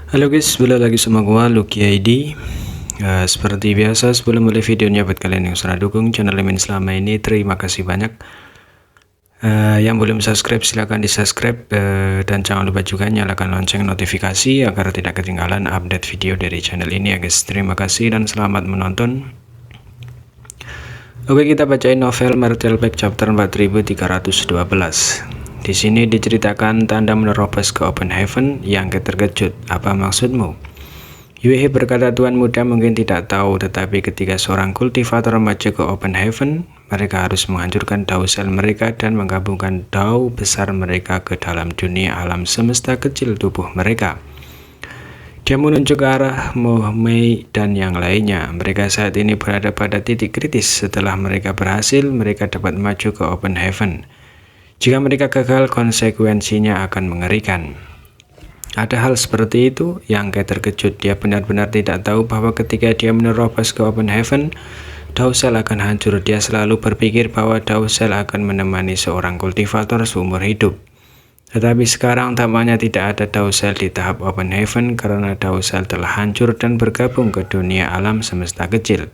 Halo guys, balik lagi sama gua Lucky ID. Seperti biasa sebelum mulai videonya, buat kalian yang sudah dukung channel ini selama ini, terima kasih banyak. Yang belum subscribe silahkan di subscribe, dan jangan lupa juga nyalakan lonceng notifikasi agar tidak ketinggalan update video dari channel ini ya guys. Terima kasih dan selamat menonton. Oke, kita bacain novel Martel Pack chapter 4312. Di sini diceritakan tanda menerobos ke Open Heaven. Yang terkejut, apa maksudmu? Yue berkata, Tuan muda mungkin tidak tahu, tetapi ketika seorang kultivator maju ke Open Heaven, mereka harus menghancurkan dao sel mereka dan menggabungkan dao besar mereka ke dalam dunia alam semesta kecil tubuh mereka. Dia menunjuk ke arah Mo Mei dan yang lainnya. Mereka saat ini berada pada titik kritis. Setelah mereka berhasil, mereka dapat maju ke Open Heaven. Jika mereka gagal, konsekuensinya akan mengerikan. Ada hal seperti itu yang terkejut. Dia benar-benar tidak tahu bahwa ketika dia menerobos ke Open Heaven, dao sel akan hancur. Dia selalu berpikir bahwa dao sel akan menemani seorang kultivator seumur hidup. Tetapi sekarang tampaknya tidak ada dao sel di tahap Open Heaven karena dao sel telah hancur dan bergabung ke dunia alam semesta kecil,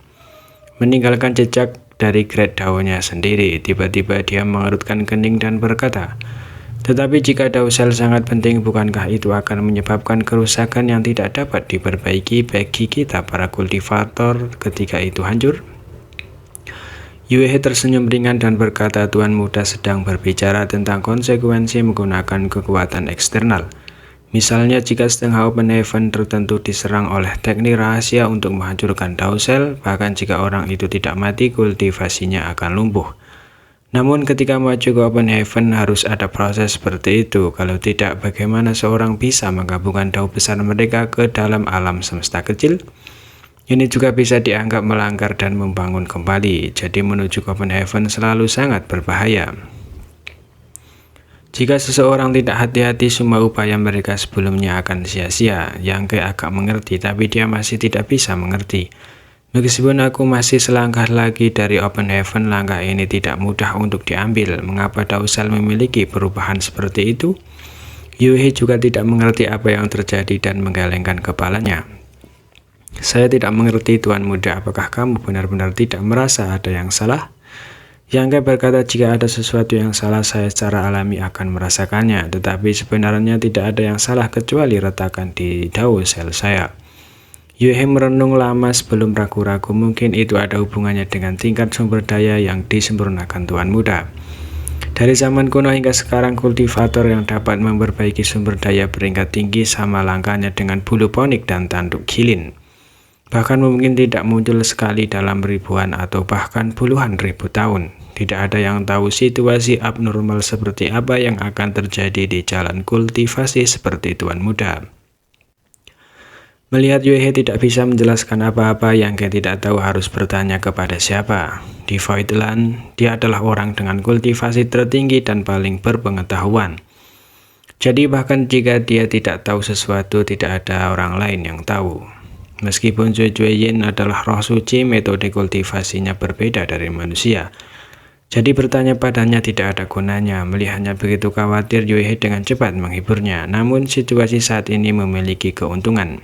meninggalkan jejak dari grade dao-nya sendiri. Tiba-tiba dia mengerutkan kening dan berkata, tetapi jika dao sel sangat penting, bukankah itu akan menyebabkan kerusakan yang tidak dapat diperbaiki bagi kita para kultivator ketika itu hancur? Yue tersenyum ringan dan berkata, Tuan muda sedang berbicara tentang konsekuensi menggunakan kekuatan eksternal. Misalnya jika setengah Open Heaven tertentu diserang oleh teknik rahasia untuk menghancurkan dao sel, bahkan jika orang itu tidak mati, kultivasinya akan lumpuh. Namun ketika maju ke Open Heaven harus ada proses seperti itu. Kalau tidak, bagaimana seorang bisa menggabungkan dao besar mereka ke dalam alam semesta kecil? Ini juga bisa dianggap melanggar dan membangun kembali. Jadi menuju ke Open Heaven selalu sangat berbahaya. Jika seseorang tidak hati-hati, semua upaya mereka sebelumnya akan sia-sia. Yang agak mengerti, tapi dia masih tidak bisa mengerti. Meskipun aku masih selangkah lagi dari Open Heaven, langkah ini tidak mudah untuk diambil. Mengapa dao sel memiliki perubahan seperti itu? Yue juga tidak mengerti apa yang terjadi dan menggelengkan kepalanya. Saya tidak mengerti, Tuan muda, apakah kamu benar-benar tidak merasa ada yang salah? Yang berkata, jika ada sesuatu yang salah, saya secara alami akan merasakannya, tetapi sebenarnya tidak ada yang salah kecuali retakan di dao sel saya. Yue merenung lama sebelum ragu-ragu. Mungkin itu ada hubungannya dengan tingkat sumber daya yang disempurnakan Tuan muda. Dari zaman kuno hingga sekarang, kultivator yang dapat memperbaiki sumber daya peringkat tinggi sama langkahnya dengan bulu ponik dan tanduk gilin. Bahkan mungkin tidak muncul sekali dalam ribuan atau bahkan puluhan ribu tahun. Tidak ada yang tahu situasi abnormal seperti apa yang akan terjadi di jalan kultivasi seperti Tuan muda. Melihat Yue tidak bisa menjelaskan apa-apa, Yang tidak tahu harus bertanya kepada siapa. Di Voidland, dia adalah orang dengan kultivasi tertinggi dan paling berpengetahuan. Jadi bahkan jika dia tidak tahu sesuatu, tidak ada orang lain yang tahu. Meskipun Zui Yin adalah roh suci, metode kultivasinya berbeda dari manusia. Jadi bertanya padanya tidak ada gunanya. Melihatnya begitu khawatir, Yue dengan cepat menghiburnya. Namun situasi saat ini memiliki keuntungan.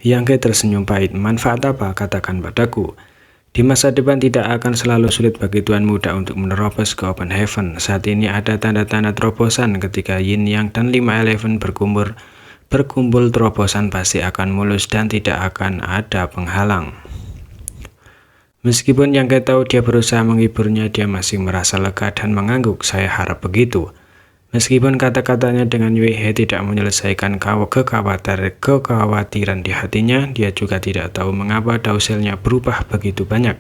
Yang tersenyum pahit. Manfaat apa? Katakan padaku. Di masa depan tidak akan selalu sulit bagi Tuan muda untuk menerobos ke Open Heaven. Saat ini ada tanda-tanda terobosan. Ketika Yin Yang dan 5-11 berkumpul, terobosan pasti akan mulus dan tidak akan ada penghalang. Meskipun Yang tahu dia berusaha menghiburnya, dia masih merasa lega dan mengangguk. Saya harap begitu. Meskipun kata-katanya dengan Yue tidak menyelesaikan kekhawatiran di hatinya, dia juga tidak tahu mengapa dao selnya berubah begitu banyak.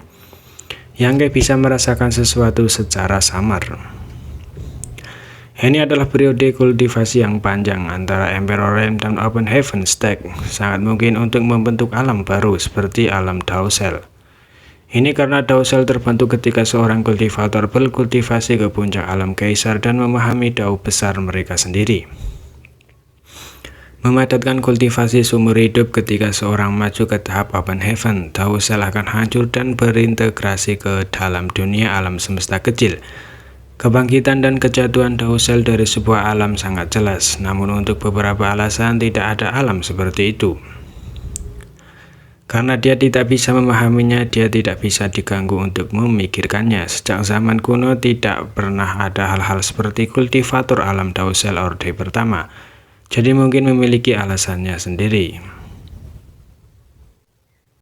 Yang bisa merasakan sesuatu secara samar. Ini adalah periode kultivasi yang panjang antara Emperor Realm dan Open Heaven Stack. Sangat mungkin untuk membentuk alam baru seperti alam dao sel. Ini karena dao sel terbentuk ketika seorang kultivator berkultivasi ke puncak alam kaisar dan memahami dao besar mereka sendiri. Memadatkan kultivasi seumur hidup. Ketika seorang maju ke tahap Open Heaven, dao sel akan hancur dan berintegrasi ke dalam dunia alam semesta kecil. Kebangkitan dan kejatuhan Dausel dari sebuah alam sangat jelas, namun untuk beberapa alasan tidak ada alam seperti itu. Karena dia tidak bisa memahaminya, dia tidak bisa diganggu untuk memikirkannya. Sejak zaman kuno tidak pernah ada hal-hal seperti kultivator alam Dausel Orde pertama, jadi mungkin memiliki alasannya sendiri.